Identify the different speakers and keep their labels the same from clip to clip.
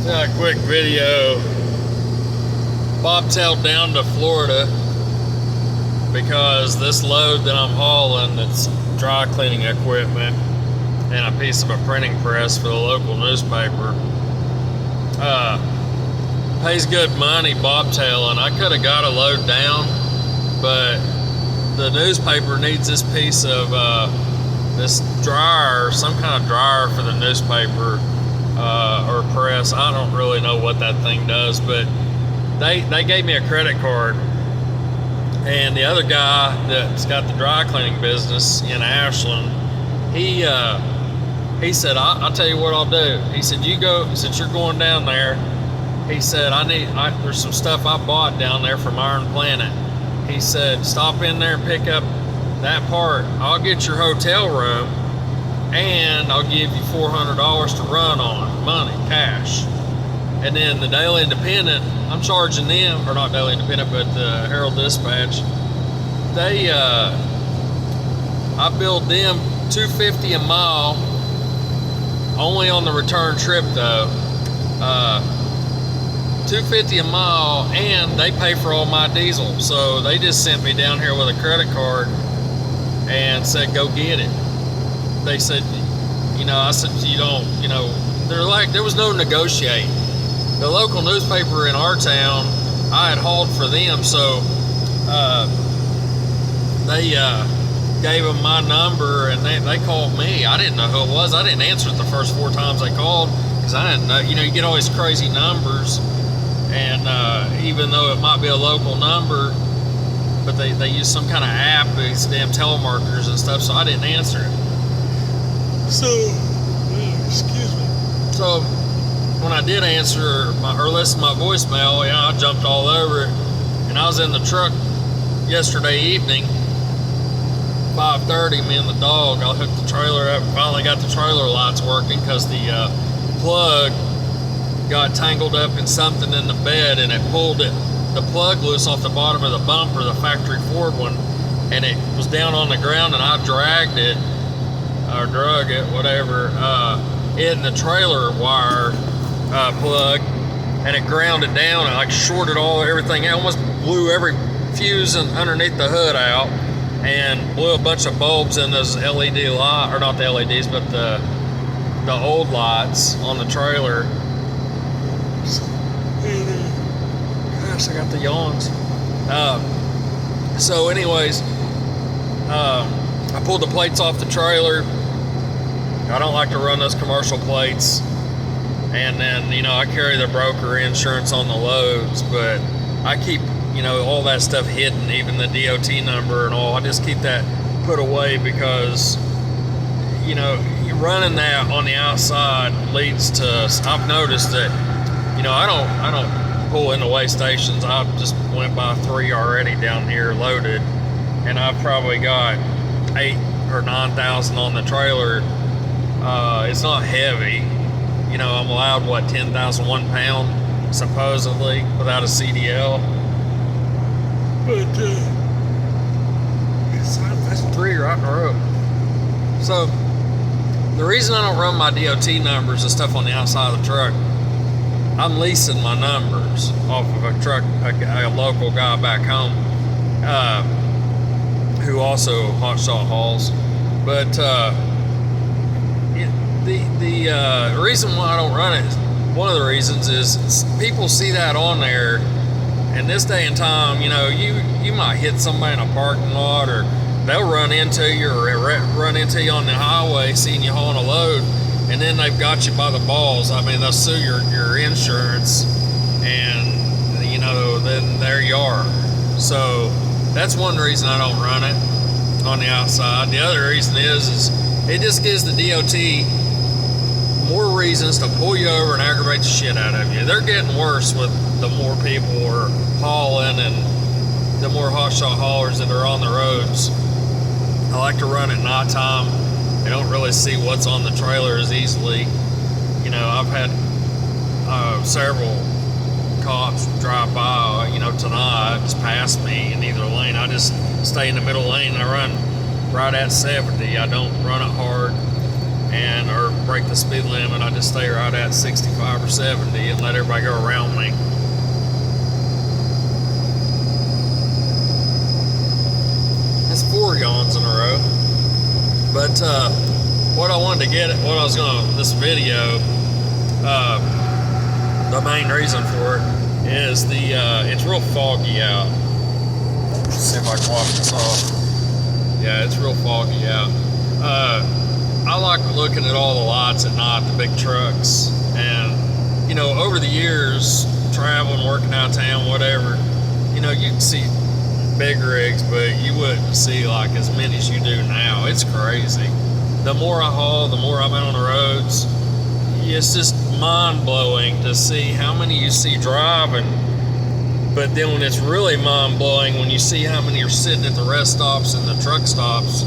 Speaker 1: A quick video. Bobtailed down to Florida because this load that I'm hauling, it's dry cleaning equipment and a piece of a printing press for the local newspaper. Pays good money bobtailing. I could have got a load down, but the newspaper needs this piece of this dryer, some kind of dryer for the newspaper or press. I don't really know what that thing does, but they gave me a credit card, and the other guy that's got the dry cleaning business in Ashland, he said, I'll tell you what I'll do. He said, you go, since you're going down there, he said, there's some stuff I bought down there from Iron Planet. He said, stop in there and pick up that part. I'll get your hotel room and I'll give you $400 to run on, money, cash. And then the Daily Independent, I'm charging them, or not Daily Independent, but the Herald Dispatch. They, I billed them $250 a mile, only on the return trip though. $250 a mile, and they pay for all my diesel. So they just sent me down here with a credit card and said, go get it. They said, I said, you don't, they're like, there was no negotiating. The local newspaper in our town, I had hauled for them, so they gave them my number, and they called me. I didn't know who it was. I didn't answer it the first 4 times they called, because I didn't know, you get all these crazy numbers, and even though it might be a local number, but they use some kind of app, these damn telemarketers and stuff, so I didn't answer it. So, excuse me. So, when I did answer or listen to my voicemail, I jumped all over it. And I was in the truck yesterday evening, 5:30, me and the dog. I hooked the trailer up, finally got the trailer lights working because the plug got tangled up in something in the bed, and it pulled the plug loose off the bottom of the bumper, the factory Ford one, and it was down on the ground, and I dragged it, or drug it, whatever, in the trailer wire plug, and it ground it down and like shorted everything out, almost blew every fuse underneath the hood out, and blew a bunch of bulbs in those LED light, or not the LEDs, but the old lights on the trailer. Gosh, I got the yawns. So anyways, I pulled the plates off the trailer. I don't like to run those commercial plates. And then, I carry the broker insurance on the loads, but I keep, all that stuff hidden, even the DOT number and all. I just keep that put away because, running that on the outside leads to, I've noticed that, I don't pull into way stations. I just went by 3 already down here loaded, and I've probably got 8,000 or 9,000 on the trailer. It's not heavy. I'm allowed, 10,001 pound, supposedly, without a CDL. But, that's 3 right in a row. So, the reason I don't run my DOT numbers and stuff on the outside of the truck, I'm leasing my numbers off of a truck, a local guy back home, who also hot shot hauls. But, the reason why I don't run it, one of the reasons is people see that on there, and this day and time, you might hit somebody in a parking lot, or they'll run into you, or run into you on the highway seeing you hauling a load, and then they've got you by the balls. I mean, they'll sue your insurance, and then there you are. So that's one reason I don't run it on the outside. The other reason is it just gives the DOT more reasons to pull you over and aggravate the shit out of you. They're getting worse with the more people are hauling and the more hot shot haulers that are on the roads. I like to run at nighttime. They don't really see what's on the trailer as easily. I've had several cops drive by, tonight, just past me in either lane. I just stay in the middle lane and I run right at 70. I don't run it hard. and or break the speed limit. I just stay right at 65 or 70 and let everybody go around me. That's 4 yawns in a row. But what I wanted to get at, what I was going to, this video, the main reason for it is it's real foggy out. Let's see if I can wash this off. Yeah, it's real foggy out. I like looking at all the lights at night, the big trucks, and you know, over the years, traveling, working out of town, whatever, you know, you can see big rigs, but you wouldn't see like as many as you do now. It's crazy. The more I haul, the more I'm out on the roads. It's just mind-blowing to see how many you see driving. But then when it's really mind-blowing, when you see how many are sitting at the rest stops and the truck stops,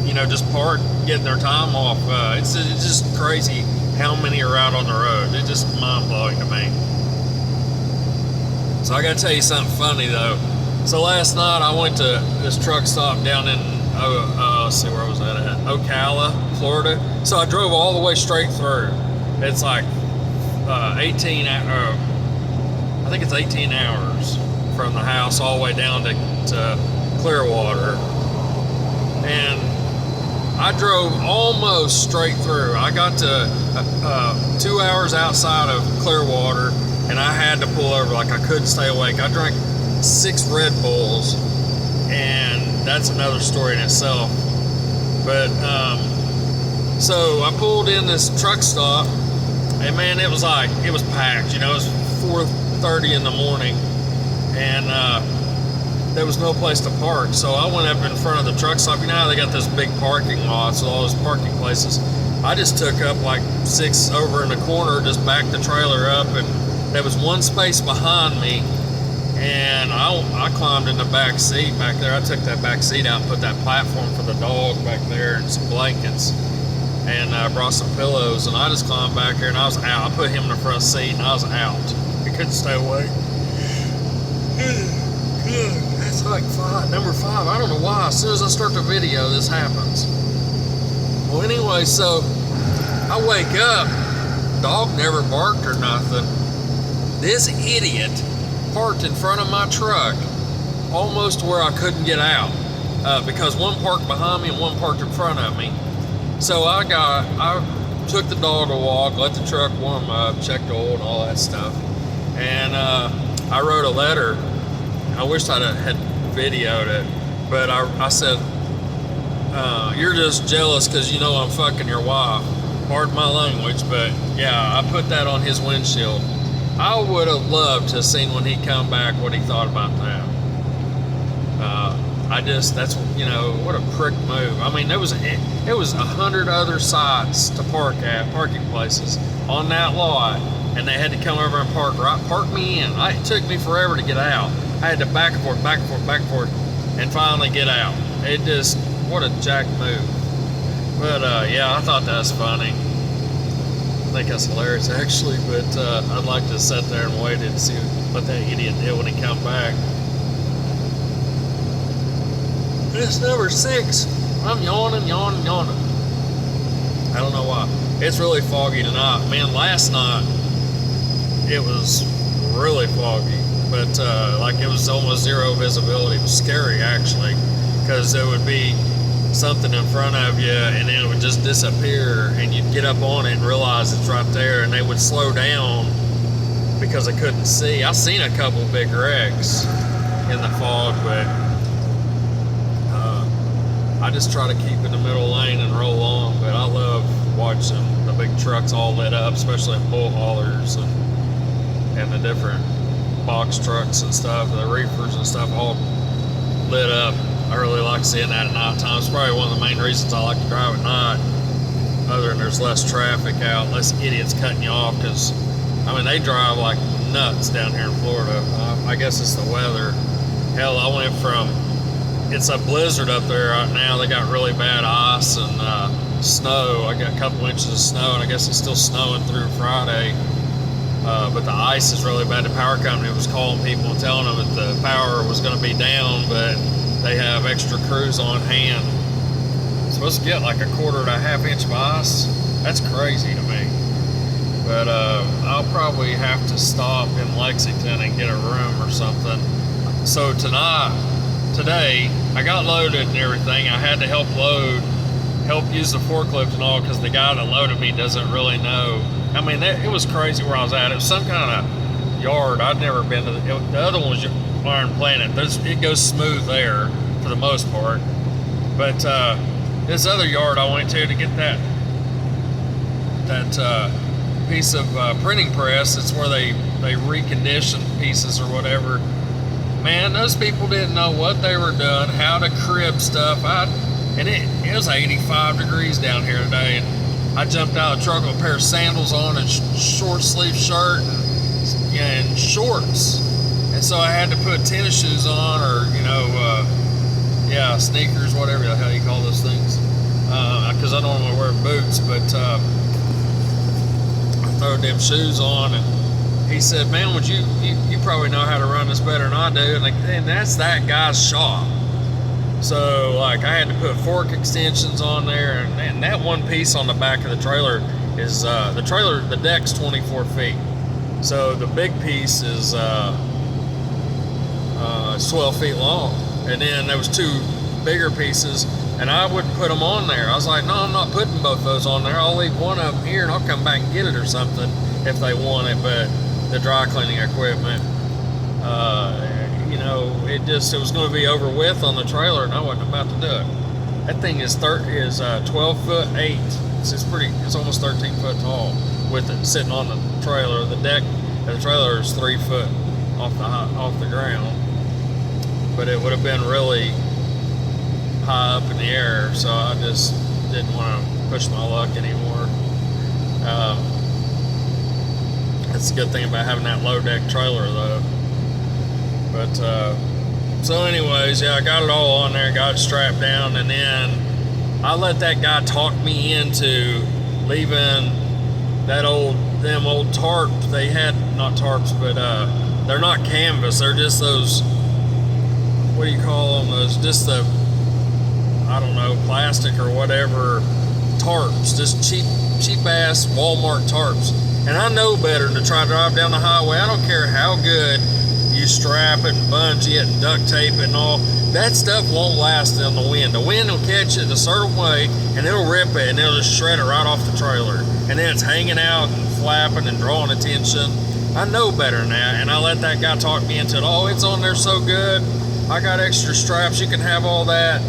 Speaker 1: you know, just park, getting their time off. It's just crazy how many are out on the road. It's just mind-blowing to me. So I gotta tell you something funny though. So last night I went to this truck stop down in, let's see, where was that at? Ocala, Florida. So I drove all the way straight through. It's like 18, I think it's 18 hours from the house all the way down to Clearwater. And I drove almost straight through. I got to 2 hours outside of Clearwater, and I had to pull over, like I couldn't stay awake. I drank 6 Red Bulls, and that's another story in itself. But so I pulled in this truck stop, and man, it was packed. You know, it was 4:30 in the morning, and there was no place to park. So I went up in front of the truck stop. You know how they got this big parking lot, so all those parking places. I just took up like 6 over in the corner, just backed the trailer up, and there was one space behind me, and I climbed in the back seat back there. I took that back seat out and put that platform for the dog back there and some blankets, and I brought some pillows, and I just climbed back there, and I was out. I put him in the front seat, and I was out. He couldn't stay awake. That's like number 5. I don't know why. As soon as I start the video, this happens. Well, anyway, so I wake up. Dog never barked or nothing. This idiot parked in front of my truck almost to where I couldn't get out because one parked behind me and one parked in front of me. So I took the dog a walk, let the truck warm up, checked the oil and all that stuff, and I wrote a letter. I wished I had videoed it, but I said, you're just jealous because you know I'm fucking your wife. Pardon my language, but yeah, I put that on his windshield. I would have loved to have seen when he come back what he thought about that. That's, you know, what a prick move. I mean, there was 100 other sites to parking places on that lot, and they had to come over and park me in. It took me forever to get out. I had to back and forth, and finally get out. It just, what a jack move. But yeah, I thought that was funny. I think that's hilarious actually, but I'd like to sit there and wait and see what that idiot did when he come back. It's number 6. I'm yawning. I don't know why. It's really foggy tonight. Man, last night it was really foggy, but like it was almost zero visibility. It was scary actually, because there would be something in front of you and then it would just disappear, and you'd get up on it and realize it's right there, and they would slow down because they couldn't see. I've seen a couple big wrecks in the fog, but I just try to keep in the middle lane and roll on. But I love watching the big trucks all lit up, especially bull haulers and the different box trucks and stuff, the reefers and stuff all lit up. I really like seeing that at night time. It's probably one of the main reasons I like to drive at night, other than there's less traffic out, less idiots cutting you off, because, I mean, they drive like nuts down here in Florida. I guess it's the weather. Hell, I went from, it's a blizzard up there right now. They got really bad ice and snow. I got a couple inches of snow, and I guess it's still snowing through Friday. But the ice is really bad. The power company was calling people and telling them that the power was going to be down, but they have extra crews on hand. supposed to get like a 1.5 inch of ice. That's crazy to me. But I'll probably have to stop in Lexington and get a room or something. So today, I got loaded and everything. I had to help use the forklift and all, because the guy that loaded me doesn't really know. I mean, it was crazy where I was at. It was some kind of yard. I'd never been to. The other one was Iron Planet. It goes smooth there for the most part. But this other yard I went to get that piece of printing press, it's where they recondition pieces or whatever. Man, those people didn't know what they were doing, how to crib stuff. And it was 85 degrees down here today, and I jumped out of the truck with a pair of sandals on and short sleeve shirt and shorts. And so I had to put tennis shoes on, or sneakers, whatever the hell you call those things, because I don't want to wear boots. But I threw them shoes on, and he said, "Man, would you probably know how to run this better than I do." And that's that guy's shop. So like I had to put fork extensions on there, and that one piece on the back of the trailer is the deck's 24 feet. So the big piece is 12 feet long, and then there was two bigger pieces, and I wouldn't put them on there. I was like, no, I'm not putting both those on there. I'll leave one of them here, and I'll come back and get it or something if they want it. But the dry cleaning equipment, it was going to be over with on the trailer, and I wasn't about to do it. That thing is 12 foot 8. It's almost 13 foot tall with it sitting on the trailer. The deck of the trailer is 3 foot off the ground, but it would have been really high up in the air, so I just didn't want to push my luck anymore. That's the good thing about having that low deck trailer, though. But so anyways, yeah, I got it all on there, got it strapped down, and then I let that guy talk me into leaving them old tarp. They had, not tarps, but they're not canvas, they're just those, what do you call them, those, just the, I don't know, plastic or whatever tarps, just cheap ass Walmart tarps. And I know better than to try to drive down the highway. I don't care how good you strap it and bungee it and duct tape it and all. That stuff won't last in the wind. The wind will catch it a certain way, and it'll rip it, and it'll just shred it right off the trailer. And then it's hanging out and flapping and drawing attention. I know better than that, and I let that guy talk me into it. Oh, it's on there so good. I got extra straps. You can have all that.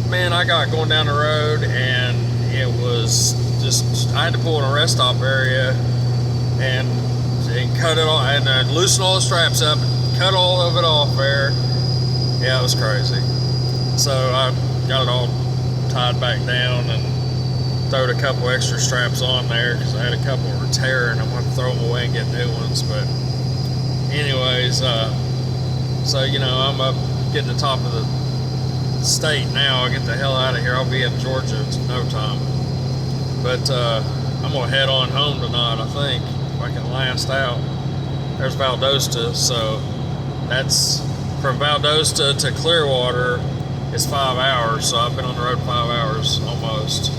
Speaker 1: Man, I got going down the road, and it was just, I had to pull in a rest stop area and cut it all, and loosen all the straps up, and cut all of it off there. Yeah, it was crazy. So I got it all tied back down and throwed a couple extra straps on there because I had a couple were tearing. I'm going to throw them away and get new ones. But anyways, so I'm up getting the top of the state now. I'll get the hell out of here. I'll be in Georgia in no time. But I'm going to head on home tonight, I think, if I can last out. There's Valdosta, so that's from Valdosta to Clearwater is 5 hours, so I've been on the road 5 hours almost.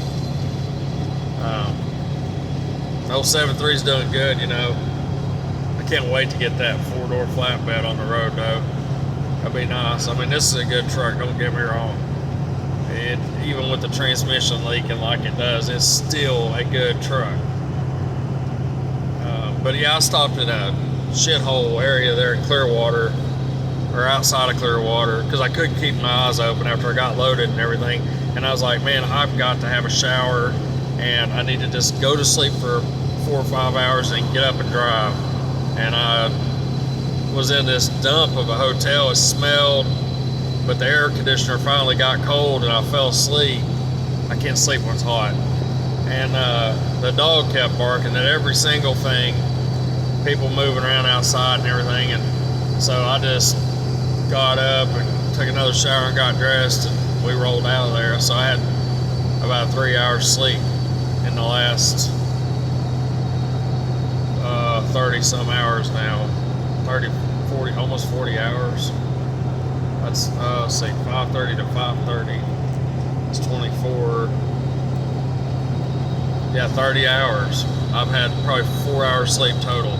Speaker 1: The old 7.3's doing good, I can't wait to get that 4-door flatbed on the road, though. That'd be nice. I mean, this is a good truck, don't get me wrong. Even with the transmission leaking like it does, it's still a good truck. But yeah, I stopped at a shithole area there in Clearwater, or outside of Clearwater, because I couldn't keep my eyes open after I got loaded and everything. And I was like, man, I've got to have a shower, and I need to just go to sleep for 4 or 5 hours and get up and drive. And I was in this dump of a hotel. It smelled, but the air conditioner finally got cold, and I fell asleep. I can't sleep when it's hot. And the dog kept barking at every single thing, people moving around outside and everything. And so I just got up and took another shower and got dressed, and we rolled out of there. So I had about 3 hours sleep in the last 30 some hours now. 30, 40, almost 40 hours. That's, let's see, 5:30 to 5:30. It's 24. Yeah, 30 hours. I've had probably 4 hours sleep total.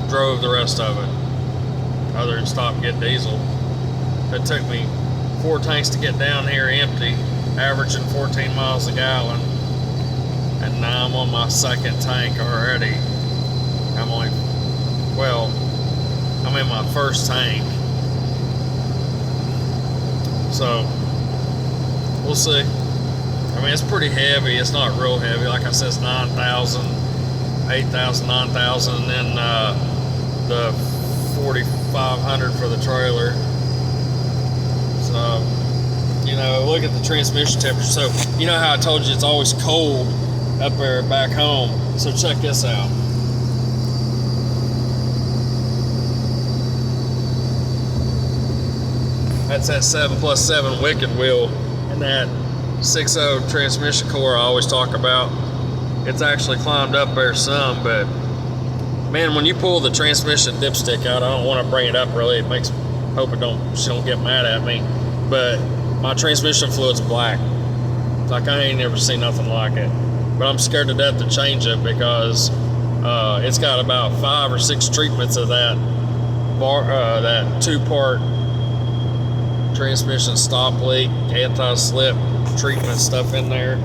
Speaker 1: Drove the rest of it. Other than stop and get diesel. It took me 4 tanks to get down here empty, averaging 14 miles a gallon. And now I'm on my second tank already. I'm in my first tank. So, we'll see. I mean, it's pretty heavy. It's not real heavy. Like I said, it's 9,000, 8,000, 9,000, and then the 4,500 for the trailer. So, you know, look at the transmission temperature. So, you know how I told you it's always cold up there back home. So check this out. That's that 7+7 wicked wheel and that 6.0 transmission core I always talk about. It's actually climbed up there some, but man, when you pull the transmission dipstick out, I don't want to bring it up really. It makes, hope she don't get mad at me. But my transmission fluid's black. Like I ain't never seen nothing like it. But I'm scared to death to change it because it's got about 5 or 6 treatments of that that 2-part transmission stop leak, anti-slip treatment stuff in there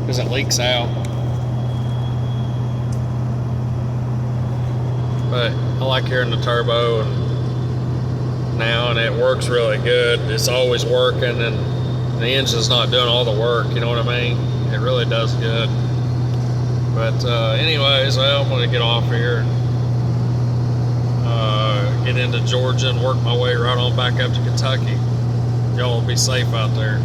Speaker 1: because it leaks out. But I like hearing the turbo and it works really good. It's always working and the engine's not doing all the work, you know what I mean? It really does good. But anyways, well, I'm going to get off here and get into Georgia and work my way right on back up to Kentucky. Y'all be safe out there.